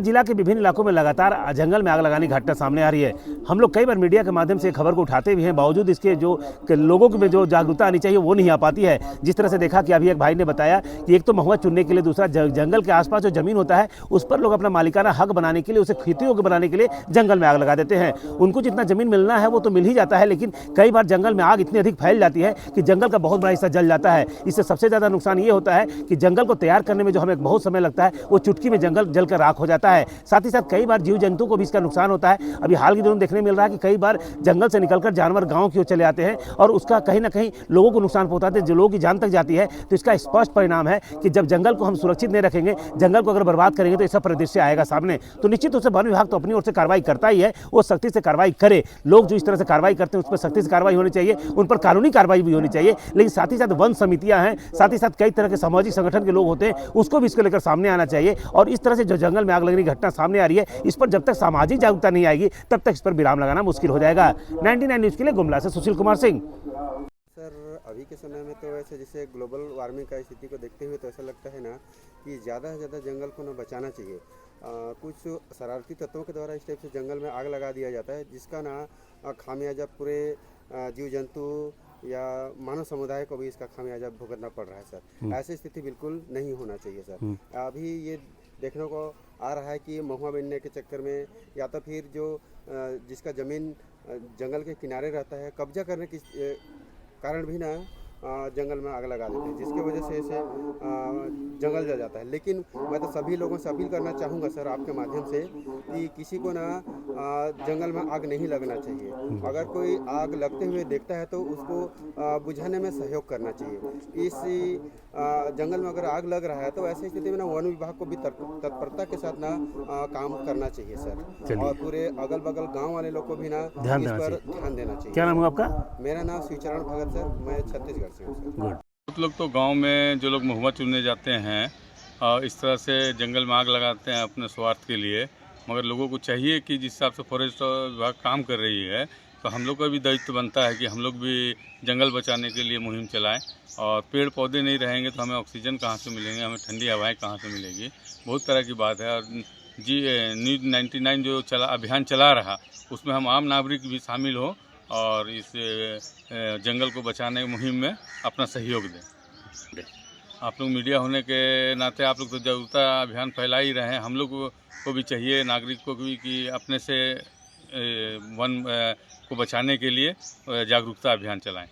जिला के विभिन्न इलाकों में लगातार जंगल में आग लगाने की घटना सामने आ रही है। हम लोग कई बार मीडिया के माध्यम से खबर को उठाते भी हैं, बावजूद इसके जो लोगों में जो जागरूकता आनी चाहिए वो नहीं आ पाती है। जिस तरह से देखा कि अभी एक भाई ने बताया कि एक तो महुआ चुनने के लिए, दूसरा जंगल के आसपास जो जमीन होता है उस पर लोग अपना मालिकाना हक बनाने के लिए, उसे खेती योग्य बनाने के लिए जंगल में आग लगा देते हैं। उनको जितना जमीन मिलना है वो तो मिल ही जाता है, लेकिन कई बार जंगल में आग इतनी अधिक फैल जाती है कि जंगल का बहुत बड़ा हिस्सा जल जाता है। इससे सबसे ज़्यादा नुकसान ये होता है कि जंगल को तैयार करने में जो हमें बहुत समय लगता है वो चुटकी में जंगल जलकर राख हो जाता है। साथ ही साथ कई बार जीव जंतु को भी इसका नुकसान होता है। अभी हाल के दिनों में देखने मिल रहा है कि कई बार जंगल से निकलकर जानवर गांव की ओर चले आते हैं और उसका कहीं ना कहीं लोगों को नुकसान पहुंचाते हैं, जो लोगों की जान तक जाती है। तो इसका स्पष्ट परिणाम है कि जब जंगल को हम सुरक्षित नहीं रखेंगे, जंगल को अगर बर्बाद करेंगे तो ऐसा परिदृश्य आएगा सामने। तो निश्चित रूप से वन विभाग तो अपनी ओर से कार्रवाई करता ही है, वो सख्ती से कार्रवाई करे। लोग जो इस तरह से कार्रवाई करते हैं उस पर सख्ती से कार्रवाई होनी चाहिए, उन पर कानूनी कार्रवाई भी होनी चाहिए। लेकिन साथ ही साथ वन समितियां हैं, साथ ही साथ कई तरह के सामाजिक संगठन के लोग होते हैं, उसको भी इसको लेकर सामने आना चाहिए। और इस तरह से जो जंगल में आग लगने की घटना सामने आ रही है, इस पर जब तक सामाजिक जागरूकता नहीं आएगी तब तक इस पर विराम लगाना मुश्किल हो जाएगा। 99 न्यूज़ के लिए गुमला से सुशील कुमार सिंह। सर, अभी के समय में तो वैसे जैसे ग्लोबल वार्मिंग का स्थिति को देखते हुए तो ऐसा लगता है ना कि ज़्यादा से ज़्यादा जंगल को ना बचाना चाहिए। कुछ शरारती तत्वों के द्वारा इस टाइप से जंगल में आग लगा दिया जाता है, जिसका ना खामियाजा पूरे जीव जंतु या मानव समुदाय को भी इसका खामियाजा भुगतना पड़ रहा है सर। ऐसी स्थिति बिल्कुल नहीं होना चाहिए सर। अभी ये देखने को आ रहा है कि महुआ बीनने के चक्कर में या तो फिर जो जिसका ज़मीन जंगल के किनारे रहता है, कब्जा करने की कारण भी ना जंगल में आग लगा देते हैं, जिसकी वजह से इसे जंगल जल जाता है। लेकिन मैं तो सभी लोगों से अपील करना चाहूँगा सर, आपके माध्यम से, कि किसी को ना जंगल में आग नहीं लगना चाहिए। अगर कोई आग लगते हुए देखता है तो उसको बुझाने में सहयोग करना चाहिए। इस जंगल में अगर आग लग रहा है तो ऐसी स्थिति में ना वन विभाग को भी तत्परता के साथ ना काम करना चाहिए सर, और पूरे अगल बगल गाँव वाले लोग को भी ना इस पर ध्यान देना चाहिए। क्या नाम है आपका? मेरा नाम शिवचरण भगत सर, मैं छत्तीसगढ़ से हूँ सर। बहुत लोग तो गांव में जो लोग महुआ चुनने जाते हैं इस तरह से जंगल में आग लगाते हैं अपने स्वार्थ के लिए, मगर लोगों को चाहिए कि जिस हिसाब से फॉरेस्ट विभाग काम कर रही है तो हम लोग का भी दायित्व बनता है कि हम लोग भी जंगल बचाने के लिए मुहिम चलाएं। और पेड़ पौधे नहीं रहेंगे तो हमें ऑक्सीजन कहाँ से मिलेंगे, हमें ठंडी हवाएं कहाँ से मिलेगी, बहुत तरह की बात है। और जी न्यूज़ 99 जो अभियान चला रहा उसमें हम आम नागरिक भी शामिल हो और इस जंगल को बचाने की मुहिम में अपना सहयोग दें। आप लोग मीडिया होने के नाते आप लोग तो जागरूकता अभियान फैला ही रहे हैं, हम लोग को भी चाहिए, नागरिकों को भी, कि अपने से वन को बचाने के लिए जागरूकता अभियान चलाएं।